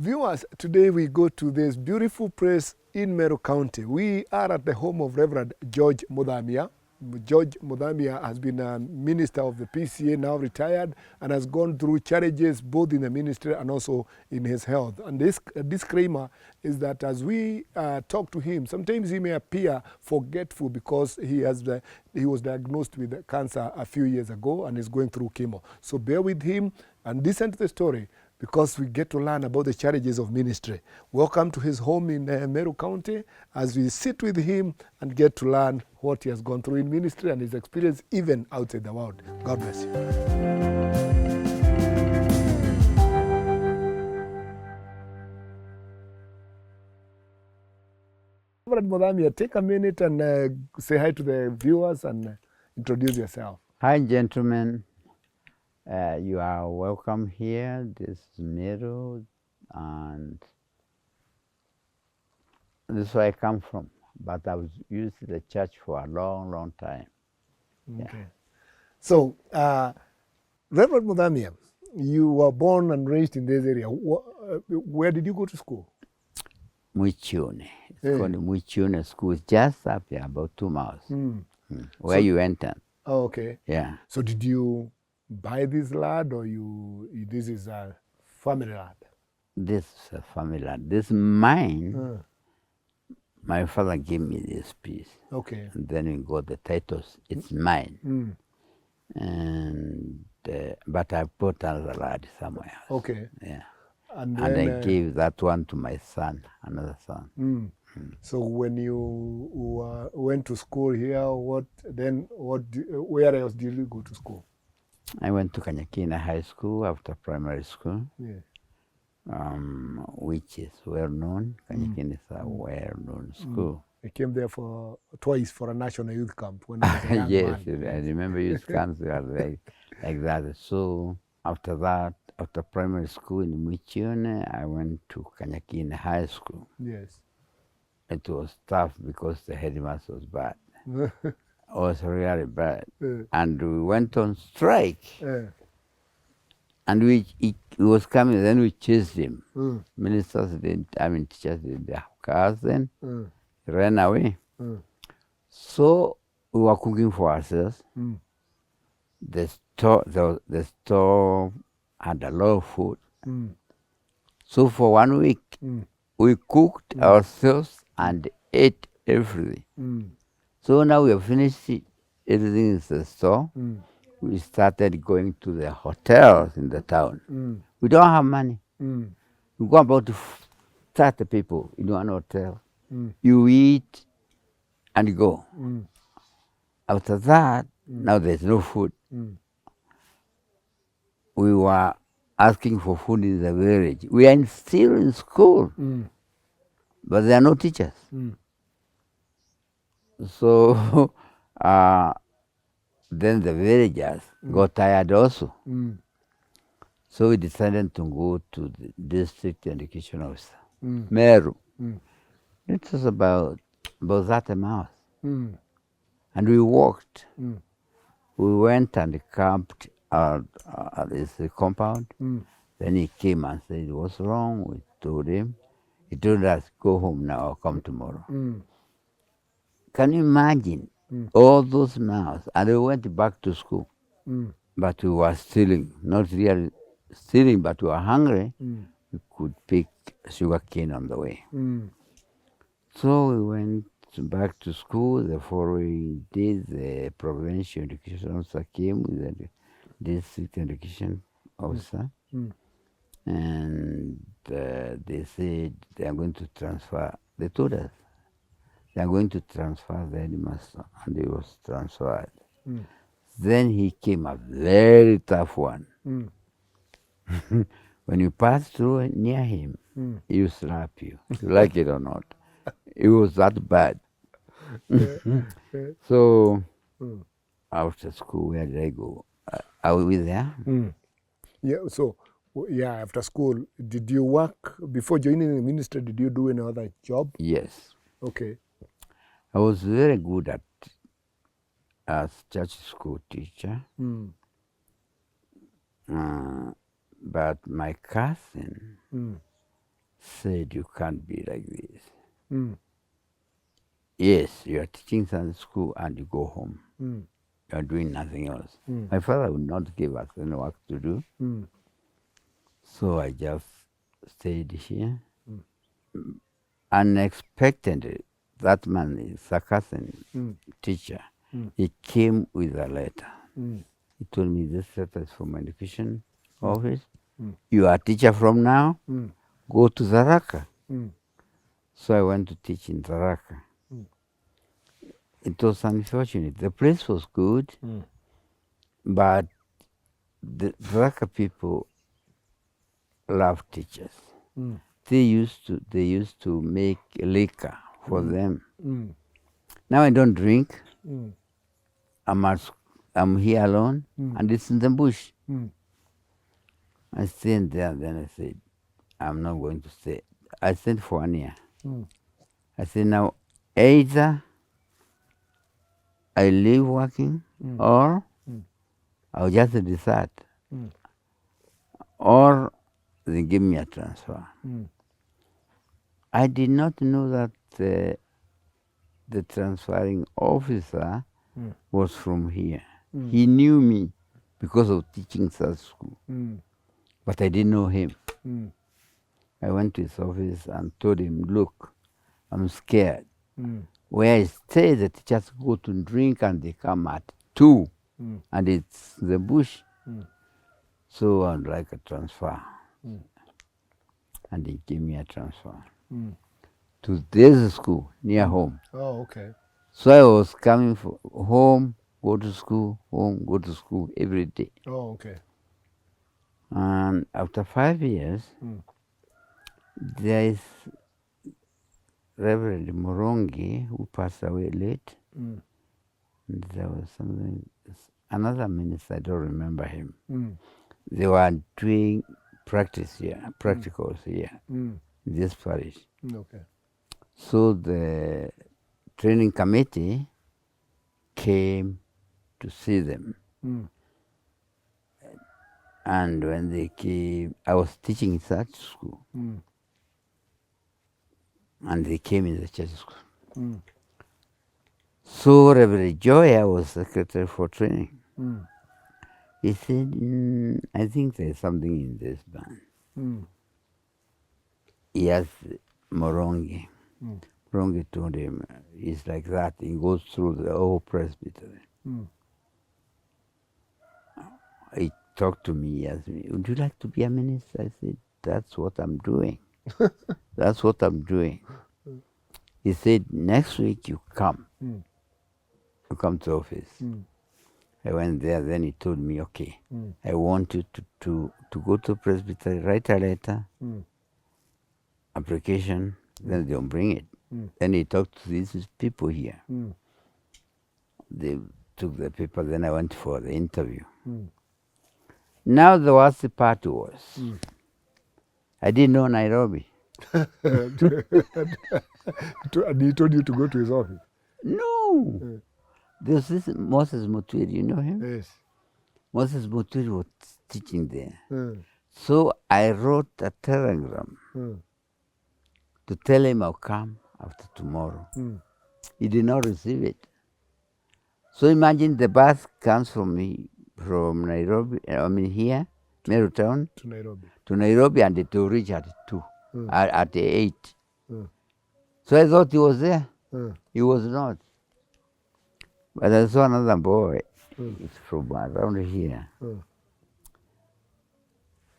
Viewers, today we go to this beautiful place in Meru County. We are at the home of Reverend George Muthamia. George Muthamia has been a minister of the PCA, now retired, and has gone through challenges both in the ministry and also in his health. And this disclaimer is that as we talk to him, sometimes he may appear forgetful because he was diagnosed with cancer a few years ago and is going through chemo. So bear with him and listen to the story, because we get to learn about the challenges of ministry. Welcome to his home in Meru County as we sit with him and get to learn what he has gone through in ministry and his experience even outside the world. God bless you. Reverend Muthamia, take a minute and say hi to the viewers and introduce yourself. Hi, gentlemen. You are welcome here. This is Meru, and this is where I come from. But I was used to the church for a long, long time. Okay. Yeah. So, Reverend Muthamia, you were born and raised in this area. Where did you go to school? Muchune. It's called Muchune School. It's just up here, about 2 miles. Where So, you enter. Oh, okay. Yeah. So did you buy this land, or this is a family land? This is a family land. This mine, my father gave me this piece. Okay. And then we got the titles. It's mine. And but I put another land somewhere else. Okay. Yeah. And And then, I gave that one to my son, another son. So when you went to school here, where else did you go to school? I went to Kanyakina High School after primary school, Yeah. which is well known. Kanyakina is a well known school. I came there twice for a national youth camp when I was a young Yes, man. I remember youth camps were like that. So after that, after primary school in Muchione, I went to Kanyakina High School. Yes. It was tough because the headmaster was bad. Was really bad. And we went on strike. And he was coming, then we chased him. Ministers didn't, teachers didn't have cars then. He ran away. So we were cooking for ourselves. The store had a lot of food. So for 1 week, we cooked ourselves and ate everything. So now we have finished everything in the store. We started going to the hotels in the town. We don't have money. We go about to 30 people in one hotel. You eat and go. After that, now there's no food. We were asking for food in the village. We are still in school, but there are no teachers. So then the villagers got tired also. So we decided to go to the district education officer, Meru. It was about 30 miles. And we walked. We went and camped at this compound. Then he came and said, what's wrong? We told him. He told us, go home now or come tomorrow. Can you imagine all those miles? And we went back to school. But we were stealing, not really stealing, but we were hungry. We could pick sugar cane on the way. So we went back to school. The following day, the provincial education officer came with the district education officer. And they said they are going to transfer, they told us, they are going to transfer the headmaster, and he was transferred. Then he came, a very tough one. When you pass through near him, he will slap you, like it or not. It was that bad. So after school, where did I go? Are we there? Yeah, so after school, did you work, before joining the ministry, did you do any other job? Yes. Okay. I was very good as church school teacher. But my cousin said, you can't be like this. Mm. Yes, you are teaching Sunday school and you go home. Mm. You are doing nothing else. Mm. My father would not give us any work to do, Mm. so I just stayed here. Mm. Unexpectedly, that man is a cousin teacher. Mm. He came with a letter. Mm. He told me, this letter is from education office. Mm. You are a teacher from now. Mm. Go to Tharaka. Mm. So I went to teach in Tharaka. Mm. It was unfortunate. The place was good, but the Tharaka people love teachers. Mm. They used to make liquor for them. Mm. Now I don't drink. Mm. I'm here alone, and it's in the bush. Mm. I stayed there. Then I said, I'm not going to stay. I stayed for 1 year. Mm. I said, now either I leave working, or I'll just desert, or they give me a transfer. Mm. I did not know that the transferring officer was from here. He knew me because of teaching such school, but I didn't know him. Mm. I went to his office and told him, look, I'm scared. Mm. Where I stay, the teachers go to drink and they come at 2, and it's the bush. So I'd like a transfer. And he gave me a transfer to this school near home. Oh, okay. So I was coming home, go to school, home, go to school every day. Oh, okay. And after 5 years, there is Reverend Morongi, who passed away late. Mm. And there was another minister, I don't remember him. Mm. They were doing practicals here Mm. in this parish. Okay. So the training committee came to see them. Mm. And when they came, I was teaching in such school. Mm. And they came in the church school. Mm. So Reverend Joya was secretary for training. Mm. He said, I think there's something in this band. Mm. He asked Morongi. Mm. Morongi told him, he's like that. He goes through the whole presbytery. Mm. He talked to me, he asked me, would you like to be a minister? I said, that's what I'm doing. That's what I'm doing. He said, next week you come. Mm. You come to office. Mm. I went there, then he told me, okay, Mm. I want you to go to presbytery, write a letter, application, then they'll bring it. Then he talked to these people here. They took the paper, then I went for the interview. Now the worst part was, I didn't know Nairobi. And he told you to go to his office? No. There's this Moses Mutwiri, you know him? Yes. Moses Mutwiri was teaching there. So I wrote a telegram to tell him I'll come after tomorrow. He did not receive it. So imagine the bus comes from Nairobi, here, Meru Town, to Nairobi, and it will reach at 2, at 8. So I thought he was there. He was not. But I saw another boy from around here.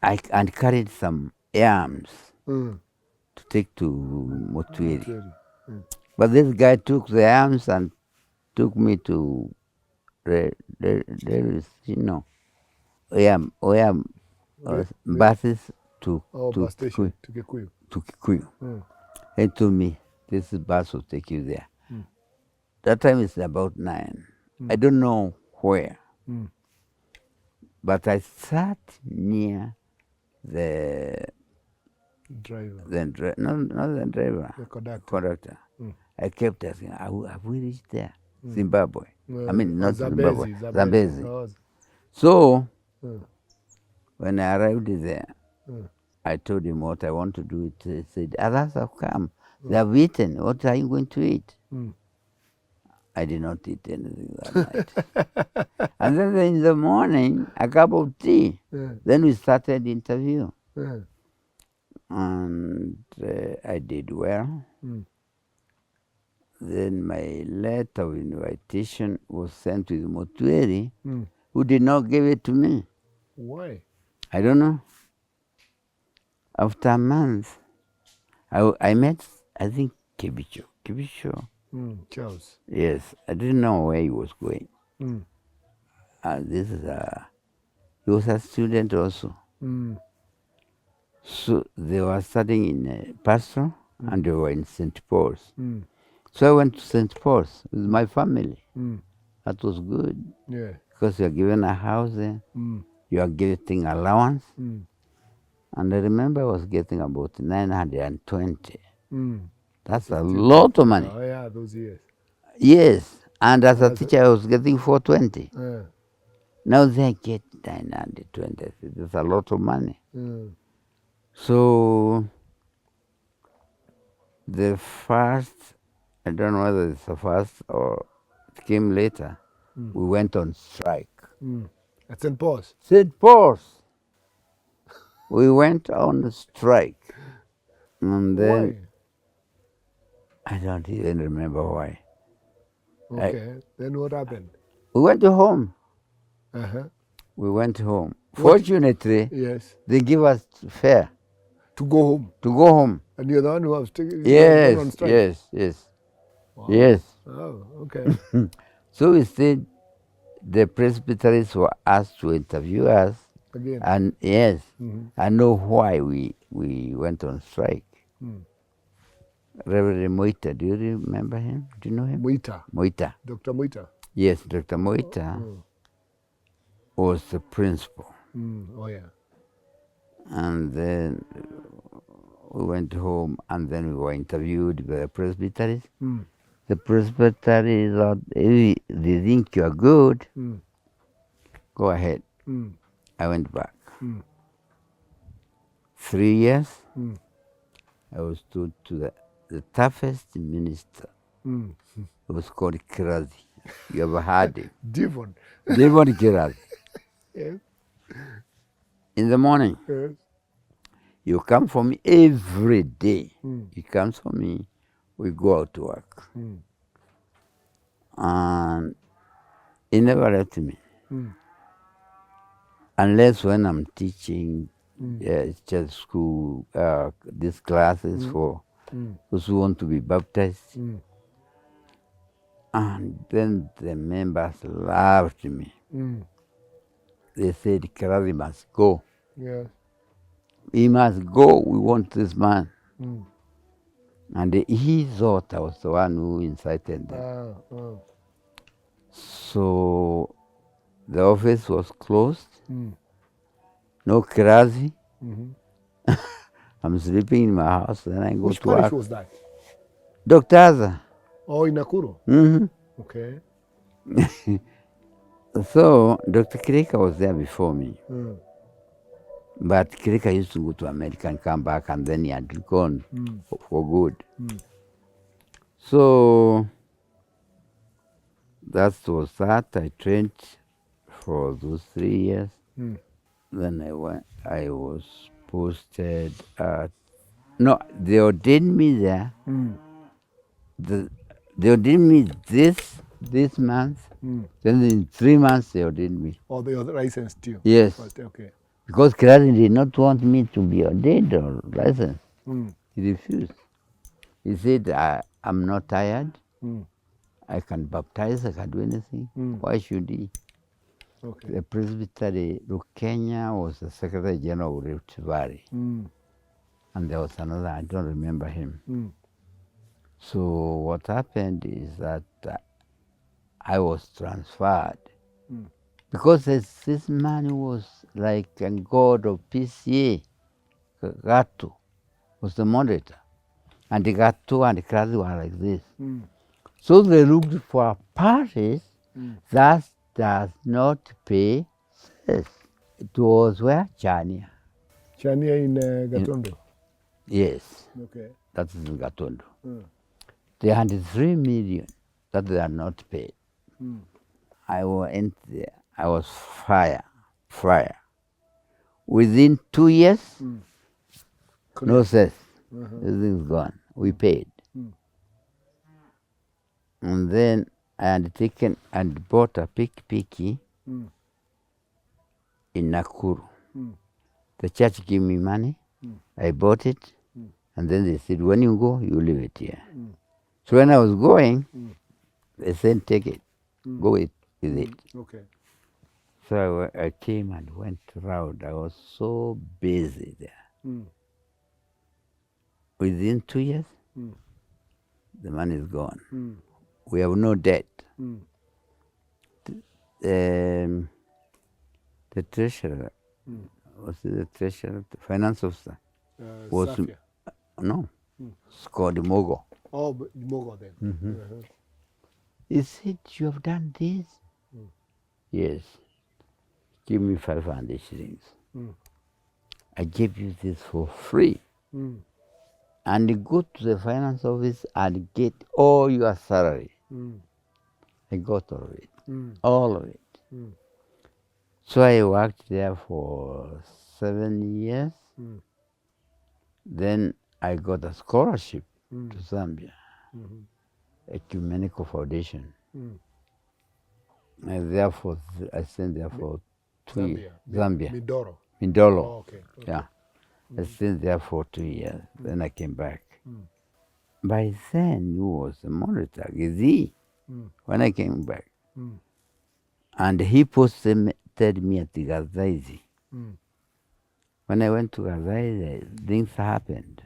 And carried some yams to take to Mutwiri. But this guy took the yams and took me to buses to bus station, to Kikuyu. To Kikuyu. He told me, this bus will take you there. That time it's about 9. I don't know where. But I sat near the driver. Not the driver. The conductor. I kept asking, have we reached there? Zimbabwe. Not Zimbabwe. Zambezi. So, when I arrived there, I told him what I want to do. He said, others have come. They have eaten. What are you going to eat? I did not eat anything that night. And then in the morning, a cup of tea. Then we started the interview. And I did well. Then my letter of invitation was sent to the Muthamia, who did not give it to me. Why? I don't know. After a month, I met, I think, Kibicho. Charles. Yes, I didn't know where he was going. He was a student also. So they were studying in Pastor and they were in St. Paul's. So I went to St. Paul's with my family. That was good. Yeah. Because you are given a house there. You are getting allowance. And I remember I was getting about 920. That's a lot of money. Oh, yeah, those years. Yes. And as a teacher, I was getting 420. Now they get 920. That's a lot of money. So the first, I don't know whether it's the first or it came later, we went on strike. At St. Paul's? St. Paul's. We went on strike. And then, Why? I don't even remember why. Okay. Then what happened? We went home. We went home. Fortunately, yes, they give us fare. To go home? To go home. And you're the one who was taken Yes, on strike? yes. Wow. Yes. Oh, okay. So we stayed. The presbyteries were asked to interview us. Again? And yes, I know why we went on strike. Reverend Moita, do you remember him? Do you know him? Moita. Dr. Moita? Yes, Dr. Moita was the principal. Oh, yeah. And then we went home and then we were interviewed by the presbyteries. The presbyteries thought, if they think you are good, go ahead. I went back. 3 years, I was told to the toughest minister. It was called Kirazi. You ever heard him? Devon. Devon Kirazi. Yes. In the morning, Yes. you come for me every day. He comes for me, we go out to work. And he never left me. Unless when I'm teaching church school, these classes for those who want to be baptized. And then the members loved me. They said, Kirazi must go. Yes. He must go. We want this man. And he thought I was the one who incited them. So the office was closed. No Kirazi. I'm sleeping in my house. Then I go Which to work. parish was that? Dr. Aza. Oh, in Nakuru? Okay. So Dr. Kireka was there before me. But Kireka used to go to America and come back, and then he had gone for good. So that was that. I trained for those 3 years. Then I was posted at, no, they ordained me there. They ordained me this month. Then in 3 months they ordained me. Oh, they were licensed too? Yes. First, okay. Because Kirazi did not want me to be ordained or licensed. He refused. He said, I'm not tired. I can baptize, I can do anything. Why should he? Okay. The presbytery, Kenya was the Secretary General of Rift Valley. And there was another, I don't remember him. So what happened is that I was transferred. Because this man who was like a god of PCA, Gato, was the moderator. And the Gato and the Kirazi were like this. So they looked for parties that does not pay cess. It was where? Chania. Chania in Gatondo? Yes, Okay. that is in Gatondo. Mm. They had 3 million that they are not paid. Mm. I went there. I was fire. Within 2 years, no cess. Everything's gone. We paid. Mm. And then I had taken and bought a picky Mm. in Nakuru. Mm. The church gave me money. I bought it. And then they said, when you go, you leave it here. So when I was going, they said, take it. Go with it. Okay. So I came and went around. I was so busy there. Mm. Within 2 years, the money is gone. We have no debt. The treasurer, was it the treasurer, the finance officer, was Safia. no, it's called Mogo. Oh, but Mogo then. He said, you have done this? Yes. Give me 500 shillings. I gave you this for free. And you go to the finance office and get all your salary. I got all of it. All of it. So I worked there for 7 years. Then I got a scholarship to Zambia, Ecumenical Foundation. I stayed there for 2 years. Zambia. Mindoro. Oh, okay. Yeah. I stayed there for 2 years. Then I came back. By then, he was a monitor, Gizi, when I came back. And he posted me at the Gazaizi. When I went to Gazaizi, things happened.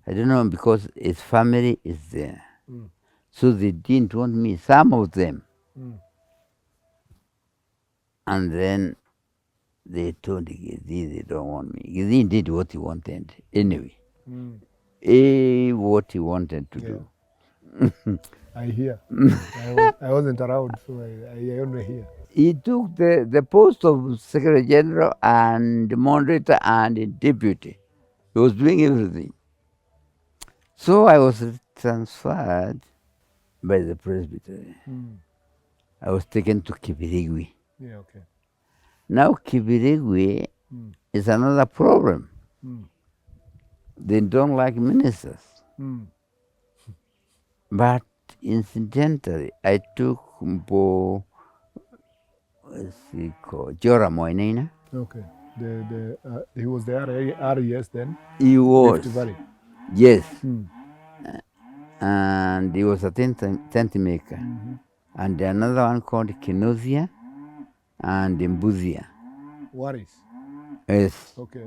I don't know, because his family is there. So they didn't want me, some of them. And then they told Gizi they don't want me. Gizi did what he wanted anyway. What he wanted to do. I hear. I wasn't around, so I only hear. He took the post of Secretary General and moderator and deputy. He was doing everything. So I was transferred by the presbytery. I was taken to Kibirigwi. Yeah, okay. Now Kibirigwi is another problem. They don't like ministers. But incidentally, I took Mbo, what's he called, Jora Moinina. Okay. He was the RES then? He was. Rift Valley. Yes. And he was a tent maker. And another one called Kinozia and Mbuzia. Waris. Yes. Okay.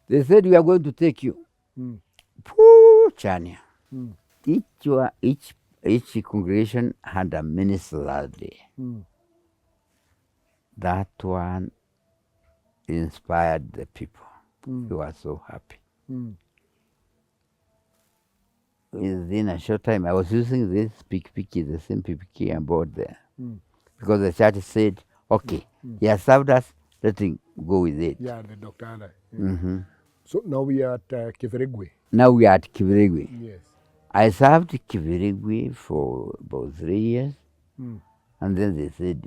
They said, we are going to take you. Pooh, Chania. Each congregation had a minister that day. That one inspired the people. They were so happy. Within a short time, I was using this picky, the same picky on board there. Because the church said, okay, he has served us, let him go with it. Yeah, the Dr. Anna. So now we are at Kivirigwe. Now we are at Kivirigwe. Yes. I served Kivirigwe for about 3 years. And then they said,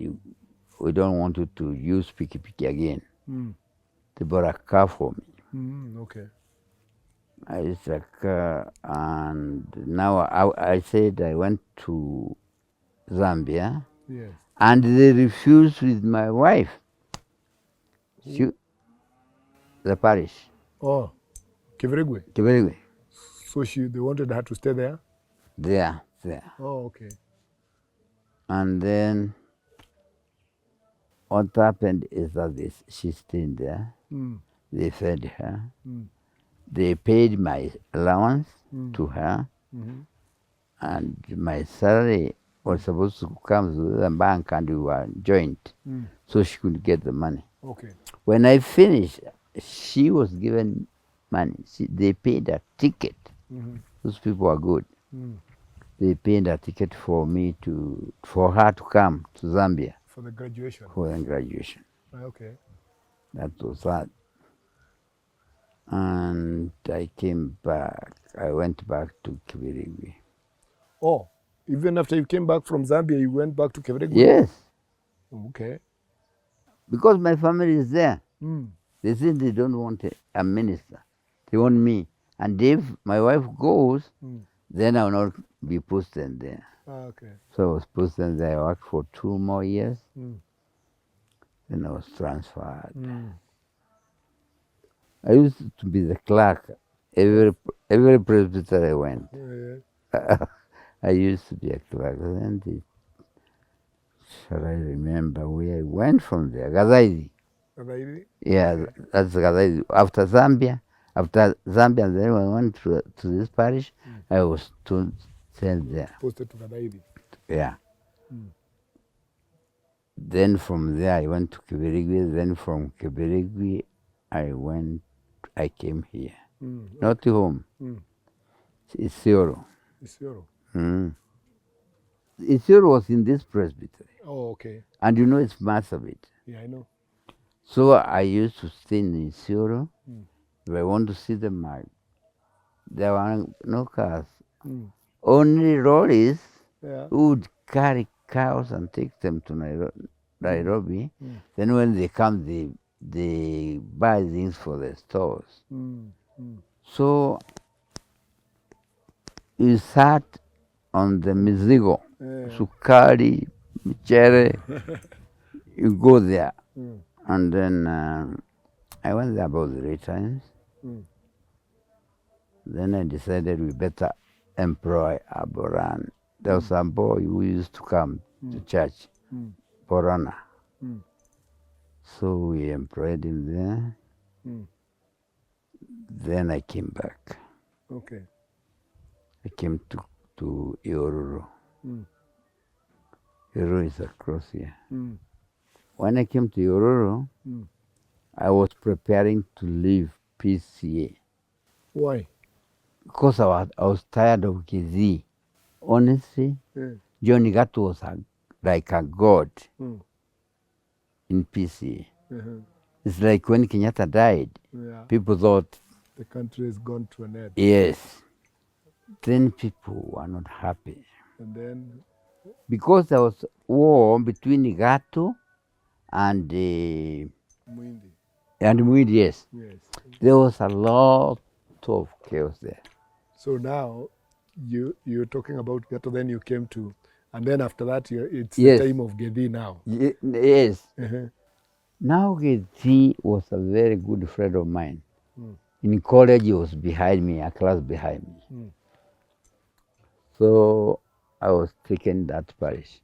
we don't want you to use picky again. They bought a car for me. Okay. I used a car, and now I said I went to Zambia. Yes. And they refused with my wife. The parish. Oh, Kivirigwe. Kivirigwe. So they wanted her to stay there? There. Oh, okay. And then what happened is that she stayed there. They fed her. They paid my allowance to her. And my salary was supposed to come to the bank, and we were joint. So she could get the money. Okay. When I finished, she was given money. They paid a ticket. Those people are good. They paid a ticket for her to come to Zambia. For the graduation? For the graduation. Okay. That was that. and I came back. I went back to Kibirigwi. Oh, even after you came back from Zambia, you went back to Kevregwe? Yes, Okay. because my family is there. Mm. They say they don't want a minister. They want me. And if my wife goes, then I will not be posted there. Okay. So I was posted there. I worked for 2 more years. Mm. Then I was transferred. Mm. I used to be the clerk. Every presbytery I went. Yeah. I used to be a clerk. And shall I remember where I went from there? Gazaizi. Really? Yeah, that's Gazaizi. After Zambia, then I went to this parish. I was sent there. Posted to Gadaidi. Yeah. Mm. Then from there I went to Kibirigwi. Then from Kibirigwi I came here. Not to home. Isiolo. Isiolo. Isiolo was in this presbytery. Oh, okay. And you know it's massive. Yeah, I know. So I used to stay in Isiolo. If I want to see the mark, there were no cars. Only lorries who would carry cows and take them to Nairobi. Then when they come, they buy things for the stores. So you sat on the mizigo, sukari, michere, you go there. And then I went there about 3 times. Then I decided we better employ a Boran. There was a boy who used to come to church, Borana. So we employed him there. Then I came back. Okay. I came to Iororo. Iororo is across here. When I came to Iororo, I was preparing to leave PCA. Why? Because I was tired of Kizi. Honestly, John Gato was like a god in PCA. It's like when Kenyatta died, people thought the country has gone to an end. Yes. Then people were not happy. And then? Because there was war between Gato and Muindi. And Muindi, yes. There was a lot of chaos there. So now you're talking about Gato, then you came to, and then after that it's the time of Gedi now. Yes. Now Gedi was a very good friend of mine. In college he was behind me, a class behind me. So I was taken that parish.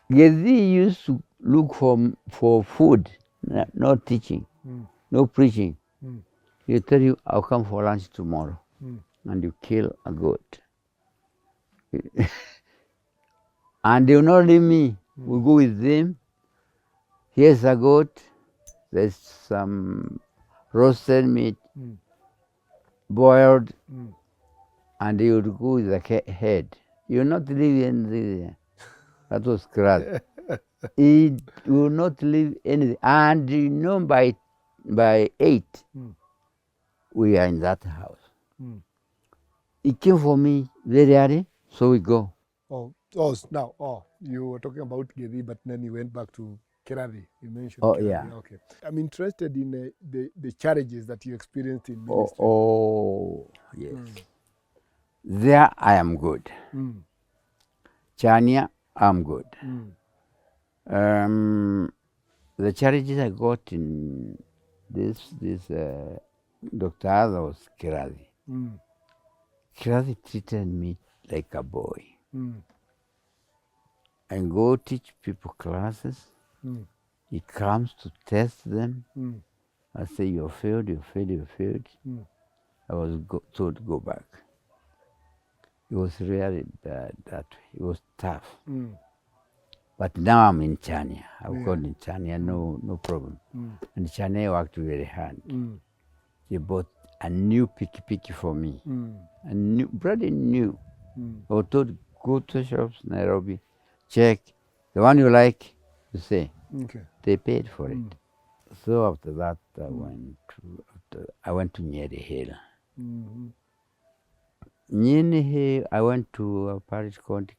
Gedi used to look for food, no teaching, no preaching. He'll tell you, I'll come for lunch tomorrow. And you kill a goat. And they'll not leave me. We'll go with them. Here's a goat. There's some roasted meat, boiled, and you would go with the head. You'll not leave anything there. That was crud. He will not leave anything. And you know, by 8, we are in that house. He came for me very early, so we go. You were talking about Gedi, but then you went back to Keravi. You mentioned Keravi. Yeah. Okay. I'm interested in the challenges that you experienced in ministry. Yes. There I am good. Chania, I'm good. The challenges I got in this Dr. Ada was Keravi. Keravi treated me like a boy. I go teach people classes. He comes to test them. I say, you failed. I was told to go back. It was really bad that way. It was tough. But now I'm in Chania. I've gone in Chania, no problem. And Chania worked very hard. They bought a new piki for me. A new, brand new. I was told, go to shops, Nairobi, check. The one you like, you say. Okay. They paid for it. So after that, I went to Nyeri Hill. Mm-hmm. Nyeri Hill, I went to a parish called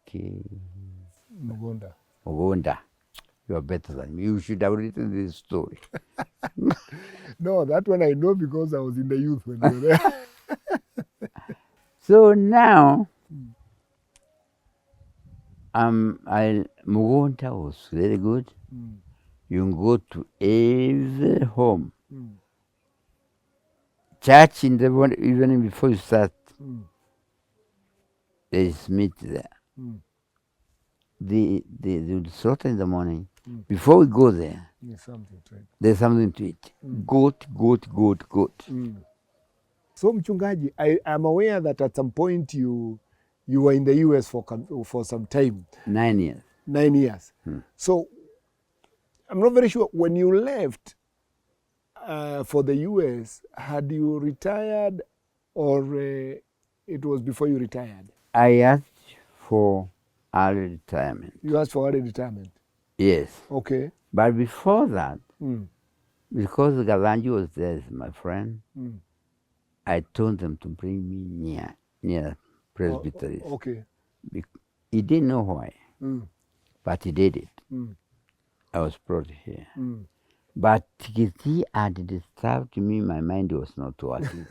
Mugunda. Mugunda. You are better than me. You should have written this story. No, that one I know because I was in the youth when we were there. So now, Mugunda was very good. You can go to every home. Church in the morning, even before you start, there is meat there. They would slaughter in the morning. Before we go there, There's something to it. there's something to eat. Goat. So Mchungaji, I am aware that at some point you were in the US for some time. 9 years. 9 years. So I'm not very sure, when you left for the US, had you retired or it was before you retired? I asked for early retirement. You asked for early retirement? Yes. Okay. But before that, because Galanji was there as my friend, I told them to bring me near presbyteries. Okay. He didn't know why, but he did it. I was brought here. But he had disturbed me, my mind was not working.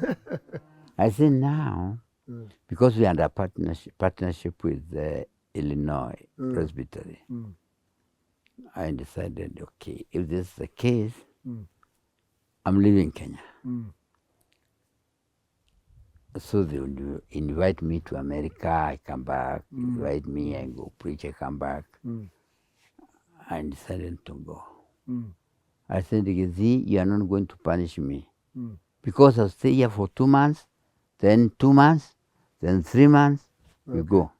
I said now, because we had a partnership with the Illinois Presbytery, I decided, okay, if this is the case, I'm leaving Kenya. So they would invite me to America, I come back, invite me, I go preach, I come back. I decided to go. I said, you are not going to punish me. Because I'll stay here for 2 months, then 2 months, then 3 months, you go.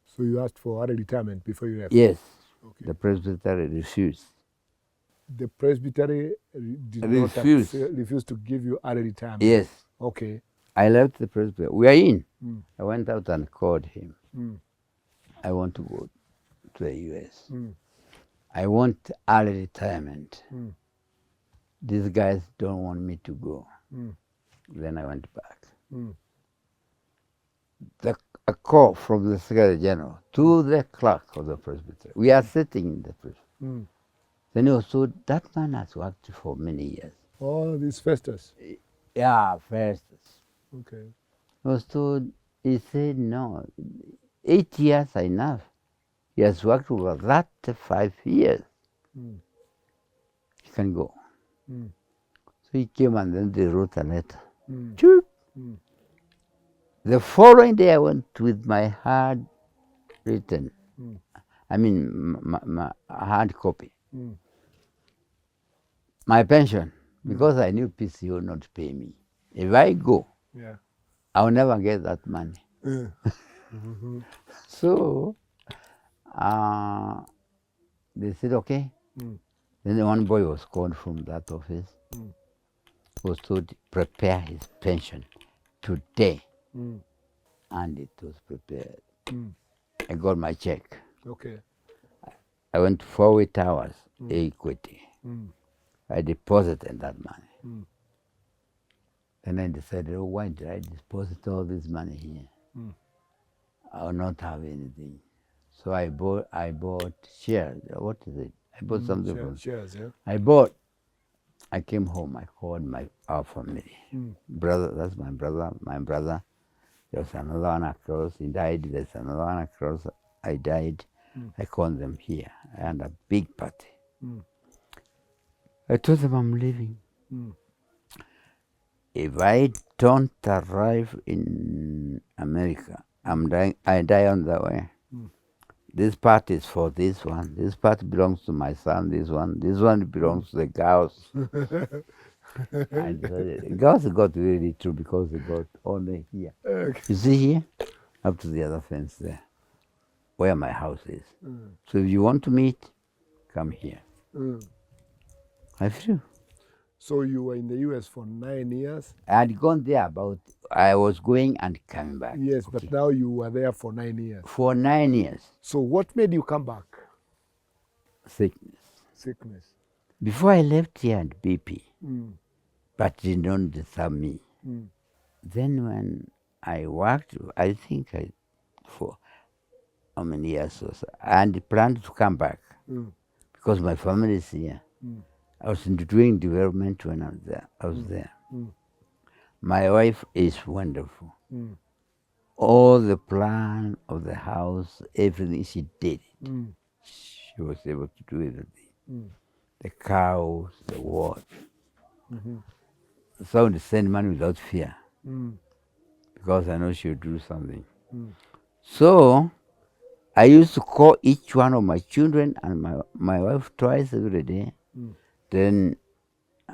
So you asked for early retirement before you left? Yes. Okay. The presbytery refused. The presbytery refused to give you early retirement? Yes. Okay. I left the presbytery. We are in. I went out and called him. I want to go to the US. I want early retirement. These guys don't want me to go. Then I went back. A call from the Secretary General to the clerk of the presbytery. We are sitting in the presbytery. Then he was told, that man has worked for many years. Oh, this Festus? Yeah, Festus. Okay. He was told, he said, no, 8 years are enough. He has worked over that 5 years. He can go. So he came and then they wrote a letter. The following day I went with my hard written, my hard copy. My pension, because I knew PC would not pay me. If I go, I'll never get that money. So they said, okay. Then one boy was called from that office, was told, prepare his pension today. And it was prepared. I got my check. Okay. I went 48 hours, equity. I deposited that money. Then I decided, oh, why did I deposit all this money here? I will not have anything. So I bought shares. What is it? I bought something from shares, yeah. I came home, I called our family. Brother, that's my brother. There's another one across, he died. There's another one across, I died. I called them here. I had a big party. I told them I'm leaving. If I don't arrive in America, I'm dying. I die on the way. This part is for this one. This part belongs to my son. This one belongs to the girls. And the girls got really true because they got only here. Okay. You see here, up to the other fence there, where my house is. So if you want to meet, come here. I flew. So you were in the US for 9 years? I had gone there I was going and coming back. Yes, okay. But now you were there for 9 years. For 9 years. So what made you come back? Sickness. Sickness. Before I left here at BP, Mm. but did not disturb me. Mm. Then when I worked, I think for how many years or so, and planned to come back Mm. because my family is here. Mm. I was doing development when I was there. Mm. My wife is wonderful. Mm. All the plan of the house, everything, she did it. Mm. She was able to do everything. Mm. The cows, the what. Mm-hmm. So I would send money without fear Mm. because I know she would do something. Mm. So I used to call each one of my children and my wife twice every day. Mm. Then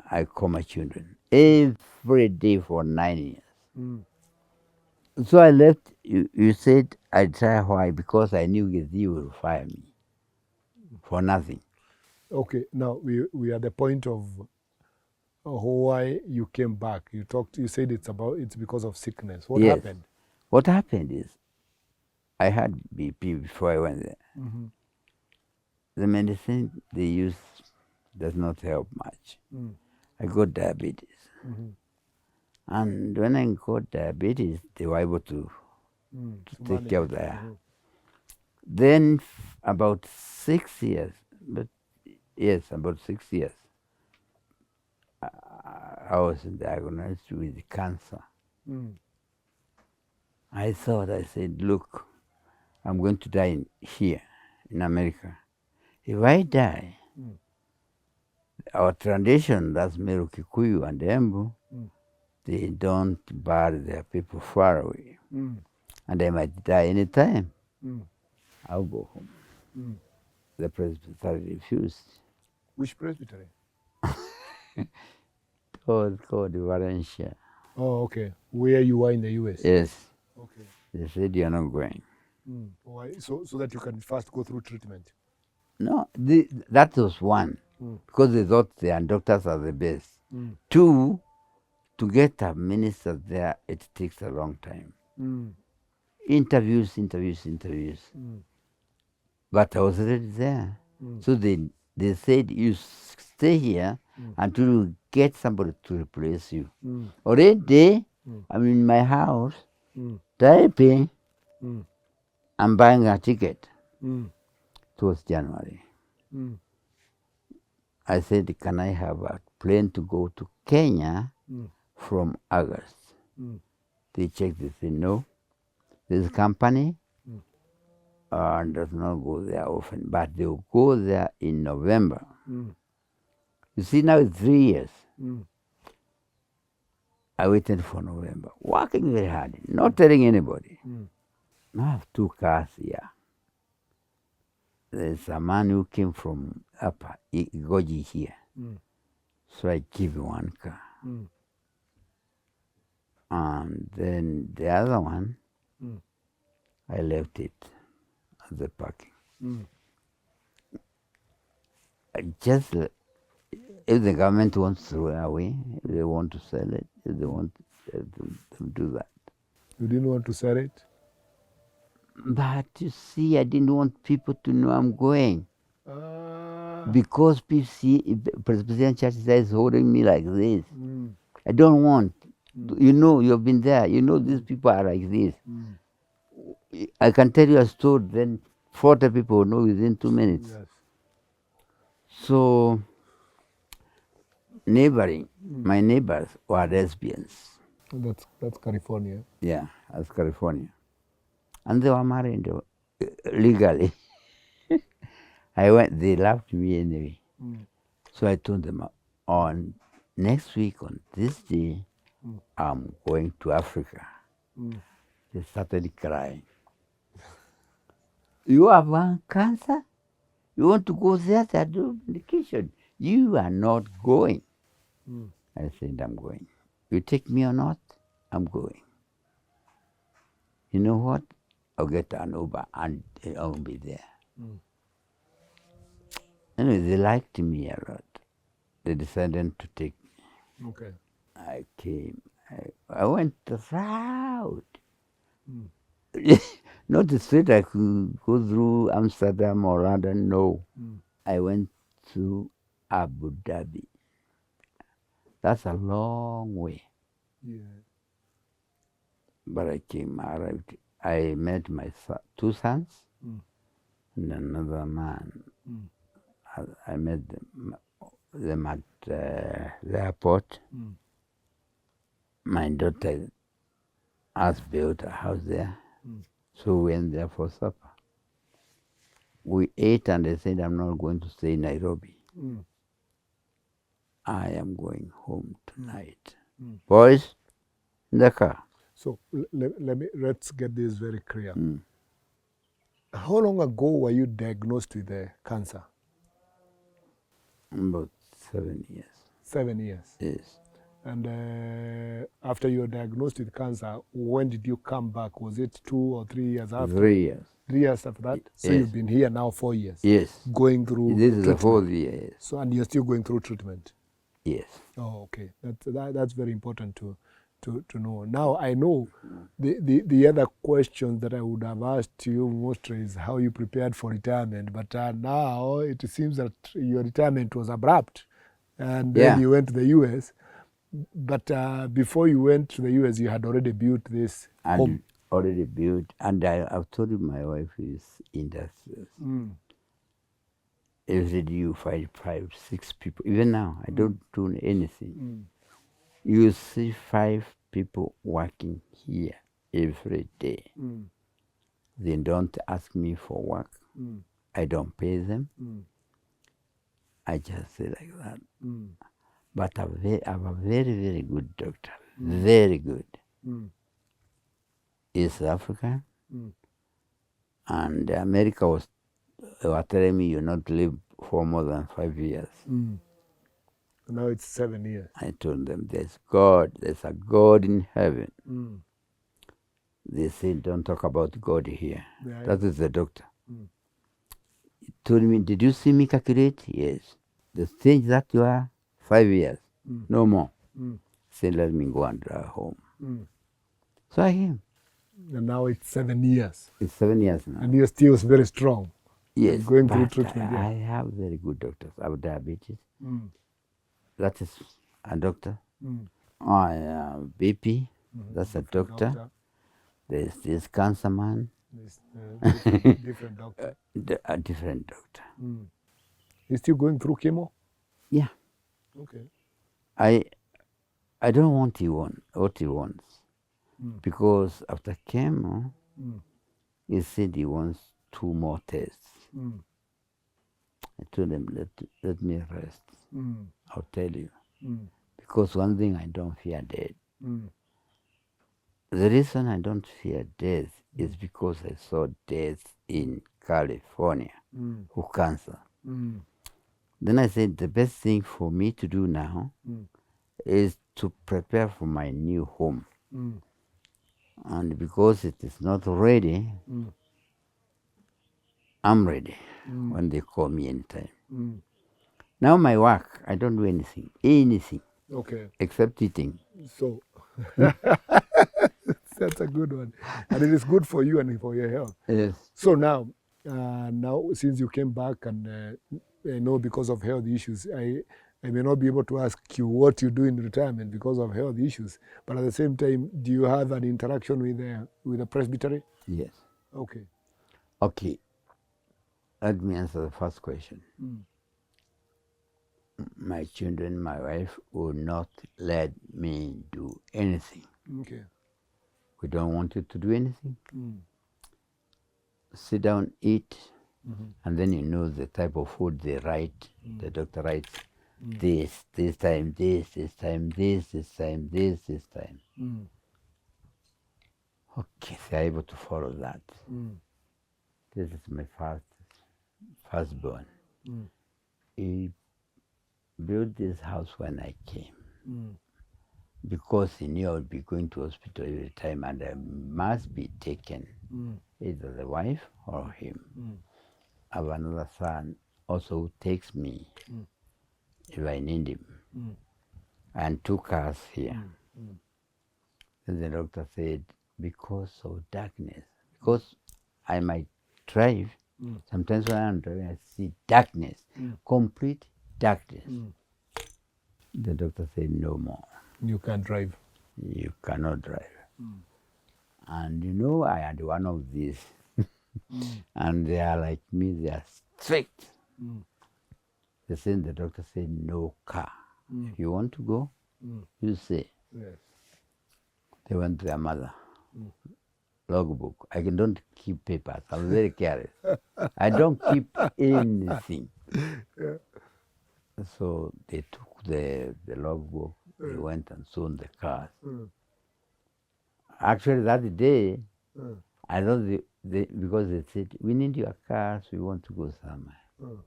I call my children every day for 9 years. Mm. So I left. You said I'd try why? Because I knew you would fire me for nothing. Okay, now we are at the point of why you came back. You said it's because of sickness. What Yes. happened? What happened is I had BP before I went there. Mm-hmm. The medicine they use does not help much. Mm. I got diabetes. Mm-hmm. And when I got diabetes, they were able to take care of that. Mm-hmm. Then about 6 years, but yes, about 6 years, I was diagnosed with cancer. Mm. I said, look, I'm going to die here in America. If I die, our tradition, that's Meru, Kikuyu, and Embu, they don't bury their people far away. Mm. And I might die anytime. Mm. I'll go home. Mm. The presbytery refused. Which presbytery? It was called Valencia. Oh, okay. Where you were in the US? Yes. Okay. They said you're not going. Mm. Why? So that you can first go through treatment. No, that was one, because they thought their doctors are the best. Mm. Two, to get a minister there, it takes a long time. Mm. Interviews. Mm. But I was already there. So they said, you stay here until you get somebody to replace you. Already, I'm in my house, typing, Mm. I'm buying a ticket. Mm. It was January. Mm. I said, can I have a plane to go to Kenya from August? Mm. They checked, they said, no. This company does not go there often, but they will go there in November. Mm. You see, now it's 3 years. Mm. I waited for November, working very hard, not telling anybody. Mm. Now I have 2 cars here. There's a man who came from Upper Igoji here. Mm. So I give him 1 car. Mm. And then the other one, I left it at the parking. Mm. Just if the government wants to throw it away, if they want to sell it, if they want to do that. You didn't want to sell it? But you see, I didn't want people to know I'm going. Because Presbyterian Church is holding me like this. I don't want. You know, you've been there. You know, these people are like this. I can tell you a story, then 40 people will know within 2 minutes. Yes. So, neighboring, my neighbors were lesbians. That's California. Yeah, that's California. And they were married legally. I went, they loved me anyway. So I told them, on next week, on this day, I'm going to Africa. They started crying. You have cancer? You want to go there to do medication? You are not going. I said, I'm going. You take me or not, I'm going. You know what? I'll get an Uber and I'll be there. Anyway, they liked me a lot. They decided to take me. Okay. I came. I went proud. Not straight I could go through Amsterdam or London, no. I went to Abu Dhabi. That's a long way. Yeah. But I arrived. I met my two sons and another man. I met them at the airport. My daughter has built a house there. So we went there for supper. We ate and they said, I'm not going to stay in Nairobi. I am going home tonight. Boys, in the car. So let's get this very clear. How long ago were you diagnosed with the cancer? About 7 years. 7 years. Yes. And after you were diagnosed with cancer, when did you come back? Was it 2 or 3 years after? 3 years. 3 years after that? So yes. You've been here now 4 years? Yes. Going through This is treatment. the 4th year, yes. So, and you're still going through treatment? Yes. Oh, okay. That's very important to know. Now, I know the other question that I would have asked you mostly is how you prepared for retirement, but now it seems that your retirement was abrupt, and then you went to the U.S., but before you went to the U.S., you had already built this home. Already built, and I've told you my wife is industrious. Every day you find 5, 6 people. Even now, I don't do anything. You see 5 people working here every day. They don't ask me for work. I don't pay them. I just say like that. But I have a very, very good doctor. Very good. He's African. And America were telling me you not live for more than 5 years. Now it's 7 years. I told them, there's a God in heaven. They said, don't talk about God here. That is the doctor. He told me, did you see me calculate? Yes. The stage that you are, 5 years, no more. Said, let me go and drive home. So I came. And now it's 7 years. It's 7 years now. And you're still very strong. Yes, going through treatment. I have very good doctors. I have diabetes. That is a doctor. I have BP. That's a doctor. There's this cancer man. Different doctor. A different doctor. He's still going through chemo? Yeah. Okay. I don't want what he wants. Because after chemo, he said he wants 2 more tests. I told him, let me rest. I'll tell you. Because one thing, I don't fear death. The reason I don't fear death is because I saw death in California for cancer. Then I said, the best thing for me to do now is to prepare for my new home. And because it is not ready, I'm ready when they call me anytime. Now my work, I don't do anything. Okay. Except eating. So, that's a good one. And it is good for you and for your health. Yes. So now since you came back and I know because of health issues, I may not be able to ask you what you do in retirement because of health issues. But at the same time, do you have an interaction with the presbytery? Yes. Okay. Okay. Let me answer the first question. My children, my wife will not let me do anything. Okay. We don't want you to do anything. Sit down, eat, and then you know the type of food they write. The doctor writes this time, this time, this time, this time. Okay, they're able to follow that. This is my firstborn. He built this house when I came because he knew I would be going to hospital every time and I must be taken, either the wife or him. I have another son also who takes me if I need him, and 2 cars here. Then the doctor said, because of darkness, because I might drive, sometimes when I'm driving I see darkness, complete darkness. The doctor said, no more. You can't drive. You cannot drive. And you know, I had one of these. And they are like me, they are strict. The doctor said, no car. If you want to go, you say. Yes. They went to their mother. Logbook. I don't keep papers. I'm very careless. I don't keep anything. Yeah. So they took the logbook. They went and sold the cars. Actually, that day, I thought because they said, we need your cars, we want to go somewhere.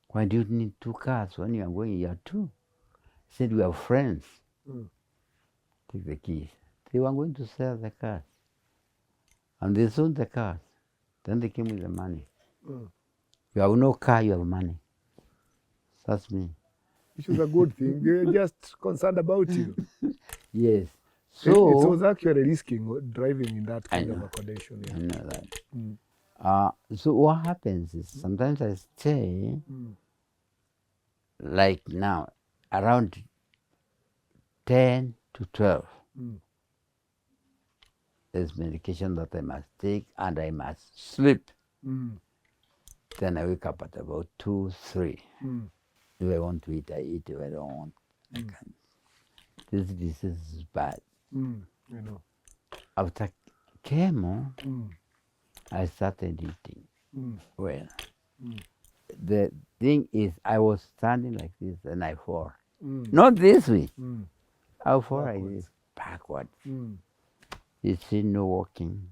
Why do you need 2 cars when you are going? You are 2. I said, we are friends. Take the keys. They were going to sell the cars. And they sold the cars. Then they came with the money. You have no car, you have money. That's me. Which was a good thing. They're just concerned about you. Yes. So So it was actually risking driving in that kind of know. accommodation. I Yeah. know that. So what happens is sometimes I stay like now around 10 to 12. There's medication that I must take and I must sleep. Then I wake up at about 2, 3. If I want to eat, I eat. If I don't want, I can't. This disease is bad. You know. After chemo, I started eating well. The thing is, I was standing like this and I fall. Not this way. I fall like this, backwards. You see, no walking.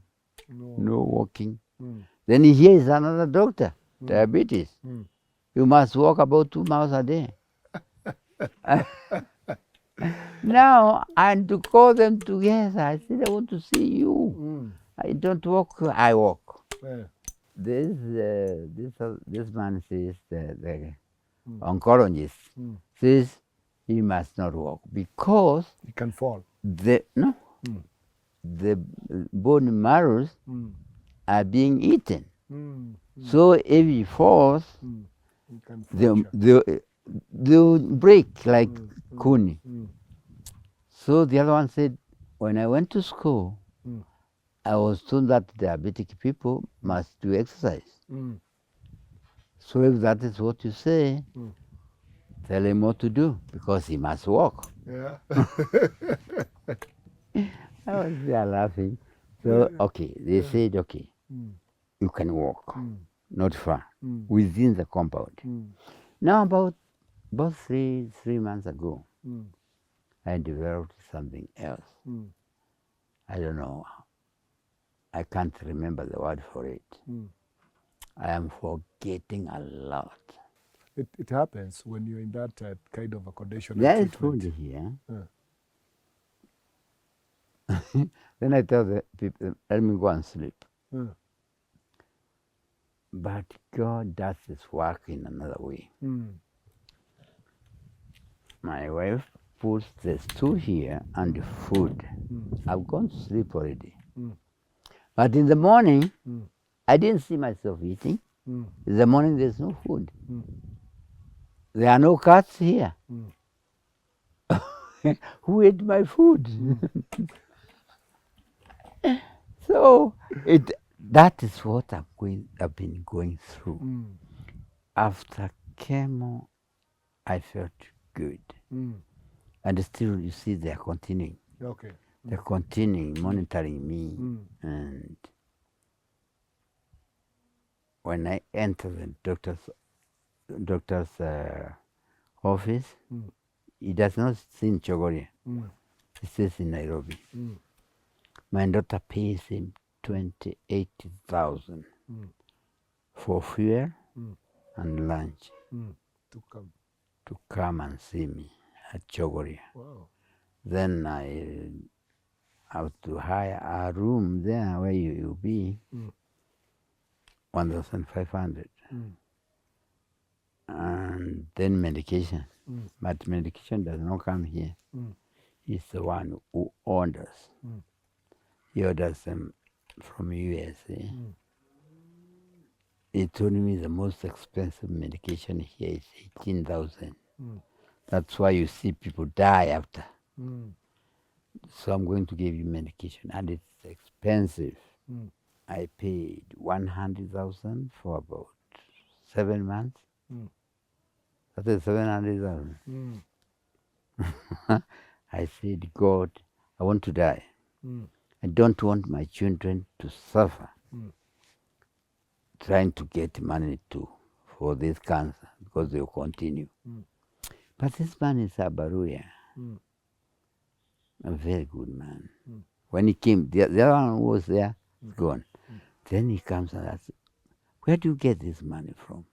No walking. Then here is another doctor, diabetes. You must walk about 2 miles a day. Now, and to call them together, I said, I want to see you. I don't walk, I walk. Yeah. This man says, the oncologist says, he must not walk because You can fall. the bone marrows are being eaten. So if he falls, You can fracture. they'll break like kuni. So the other one said, when I went to school, I was told that diabetic people must do exercise. So if that is what you say, tell him what to do because he must walk. Yeah. I was there laughing. So, okay, they said, okay, you can walk, not far, within the compound. Now, about 3 months ago, I developed something else. I don't know. I can't remember the word for it. I am forgetting a lot. It happens when you're in that kind of accommodation. There is food here. Then I tell the people, let me go and sleep. But God does His work in another way. My wife puts the stool here and the food. I've gone to sleep already. But in the morning, I didn't see myself eating. In the morning, there's no food. There are no cats here. Who ate my food? So that is what I've been going through. After chemo, I felt good. And still, you see, they're continuing. Okay. They're continuing monitoring me. And when I enter the doctor's office, he does not sit in Chogoria. He sits in Nairobi. My daughter pays him 28,000 for fuel and lunch to come and see me at Chogoria. Wow. Then I have to hire a room there where you'll be, 1,500. And then medication. But medication does not come here. He's the one who orders. He orders them from USA. He told me the most expensive medication here is 18,000. That's why you see people die after. So I'm going to give you medication, and it's expensive. I paid 100,000 for about 7 months. That is 700,000. I said, God, I want to die. I don't want my children to suffer trying to get money for this cancer, because they will continue. But this man is Abaruya, a very good man. When he came, the other one who was there, gone. Then he comes and asks, where do you get this money from?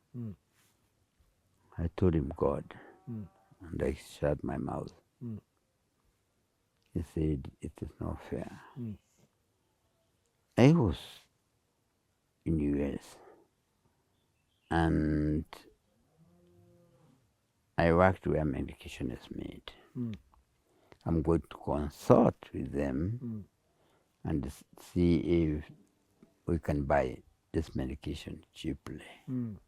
I told him, God. And I shut my mouth. He said, it is not fair. I was in US, and I worked where medication is made. I'm going to consult with them and see if we can buy this medication cheaply. I'm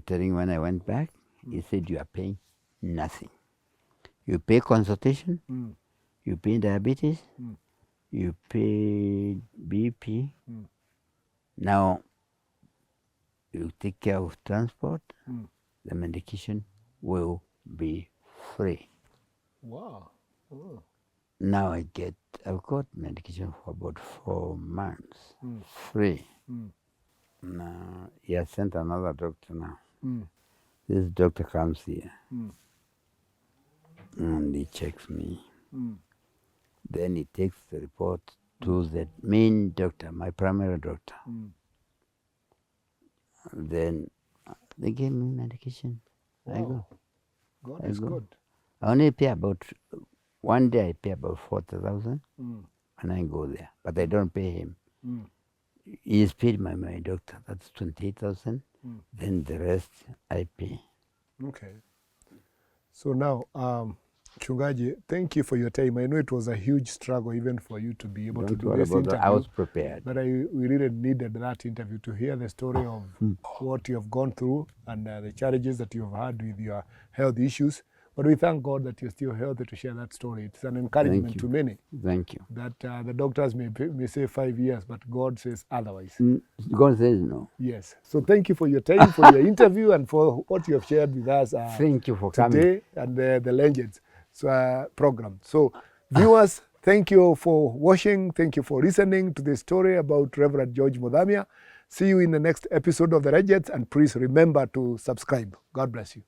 telling you, when I went back, he said, you are paying nothing. You pay consultation, you pay diabetes, you pay BP. Now, you take care of transport, the medication will be free. Wow. Oh. Now I've got medication for about 4 months, free. Now, he has sent another doctor now. This doctor comes here and he checks me. Then he takes the report to the main doctor, my primary doctor. Then they gave me medication. Wow. I go. God is good. I only pay about, one day I pay about 40,000 and I go there, but I don't pay him. He is paid by my doctor, that's 28,000. Then the rest I pay. Okay. So now, Chungaji, thank you for your time. I know it was a huge struggle even for you to be able to do this interview. I was prepared. But we really needed that interview to hear the story of what you have gone through and the challenges that you have had with your health issues. But we thank God that you're still healthy to share that story. It's an encouragement to many. Thank you. That the doctors may say 5 years, but God says otherwise. God says no. Yes. So thank you for your time, for your interview, and for what you have shared with us thank you for today coming. and the Legends program. So viewers, thank you for watching. Thank you for listening to the story about Reverend George Muthamia. See you in the next episode of The Legends, and please remember to subscribe. God bless you.